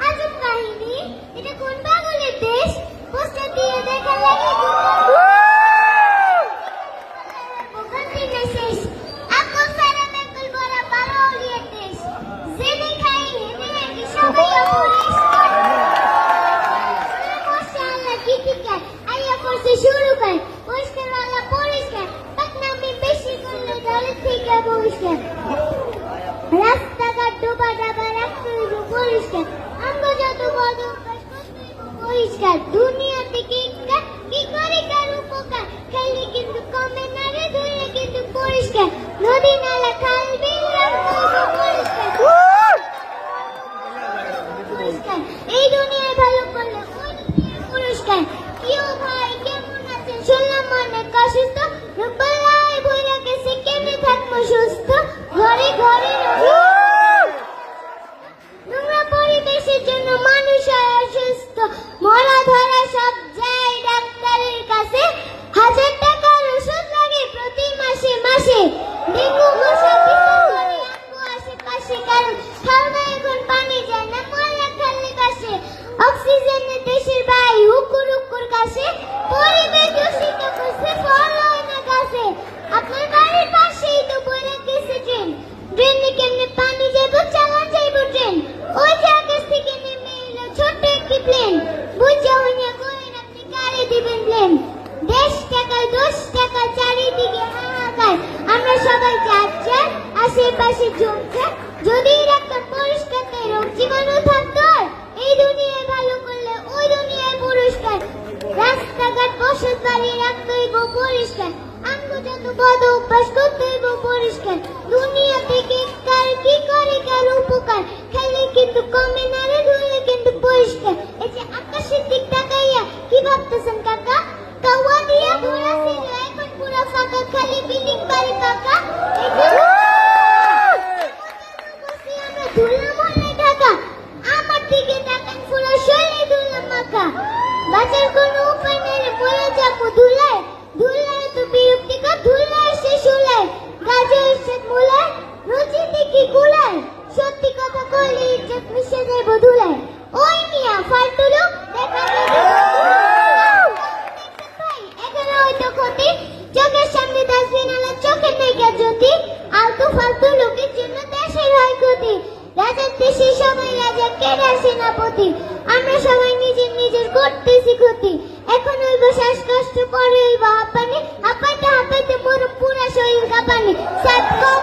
আজব কাহিনী। এটা কোন পাগলের দেশ? পোস্টার দিয়ে দেখা লাগে ওখান থেকে শেষ। আকল সারা মেকল বড় বারোলিয়ার দেশ। যে দেখাই হেঁটে হেঁটে সবাই অপরিষ্কার। মাশাআল্লাহ কি ঠিকার আইয়া পড়ছে শুরু করে। পরিষ্কার ওয়ালা পরিষ্কার, পাকনামি বেশি করলে দলের থেকে বহিষ্কার। রাস্তাঘাট ডোবা ডাবা রাখতে হইব পরিষ্কার। আমরা যত বড় পরিষ্কার। দুনিয়া থেকে কি করে কার উপকার? খাইলে কিন্তু কমে না রে, ধুইলে কিন্তু পরিষ্কার। নদী নালা খাল বিল রাখতে হইব পরিষ্কার। এই দুনিয়ায় ভালো করলে ওই দুনিয়ার পুরস্কার। কেউ ভাই কেমন আছেন? শুনলাম অনেক অসুস্থ। রূপাল্লায় বইরা গেছে কেমনে থাকবো সুস্থ। ঘরে ঘরে নোংরা পরিবেশের জন্য মানুষ হয় অসুস্থ। মরা ধরা সব যায় ডাক্তারের কাছে। 1000 টাকার ওষুধ লাগে প্রতি মাসে মাসে। ডেঙ্গু মশা পিছন করে আমগো আশেপাশে, কারণ খালবা এখন পানি যায় না ময়লা খালে কাছে। অক্সিজেনের দেশের ভাই হুকুর হুকুর কাছে। পরিবেশ দূষিত করছে ফল হয় না গাছে। আপনার বাড়ির পাশেই তো বইরা গেছে ট্রেন। ট্রেনে কেমনে পানি যাবো? চালান যাইব ট্রেন। ওই যে আকাশ থেকে নেমে এলো ছোট্ট একটি প্লেন। বুঝা হইনা করেন আপনি কারে দিবেন প্লেন। 10 টাকায় 10 টাকা চারিদিকে হাহাকার। আমরা সবাই যার যার আশেপাশে জমছে। যদি রাখতাম পরিষ্কার তাই রোগ জীবাণু থাকতো। এই দুনিয়ায় ভালো করলে ওই দুনিয়ায় পুরস্কার। রাস্তাঘাট বসত বাড়ি রাখতে হইব পরিষ্কার। আমগো যত বদ অভ্যাস করতে হইব পরিষ্কার। দুনিয়া থেকে কার কি করে কার উপকার? খাইলে কিন্তু কমে না রে, ধুইলে কিন্তু পরিষ্কার। এই যে আকাশের দিক তাকাইয়া কি ভাবতেছেন কাকা? কাওয়া দিয়া ভরা ছিল এখন পুরো ফাঁকা, খালি বিল্ডিং বাড়ি পাকা। আমরা ধুলা মনে ঢাকা। আমার দিকে তাকান পুরো শরীরে ধুলা মাখা। বাঁচার কোনো উপায় নেই রে, বলে যাবো ধুলায়। ধুলায় তো বিরক্তিকর, ধুলায় সে শুলায়। গাছে এসে মুলায়, রুচি দেখি গুলায়। সত্যি কথা কইলে ইজ্জত মিশে যাইব ধুলায়। ওই মিয়া ফালতু লোক দেখা এখানে হয়তো ক্ষতি। চোখের সামনে ডাস্টবিন আলা, চোখের নাইকা জ্যোতি। আলতু ফালতু লোকের জন্য দেশের হয় ক্ষতি। রাজার দেশে সবাই রাজা, কেডা সেনাপতি।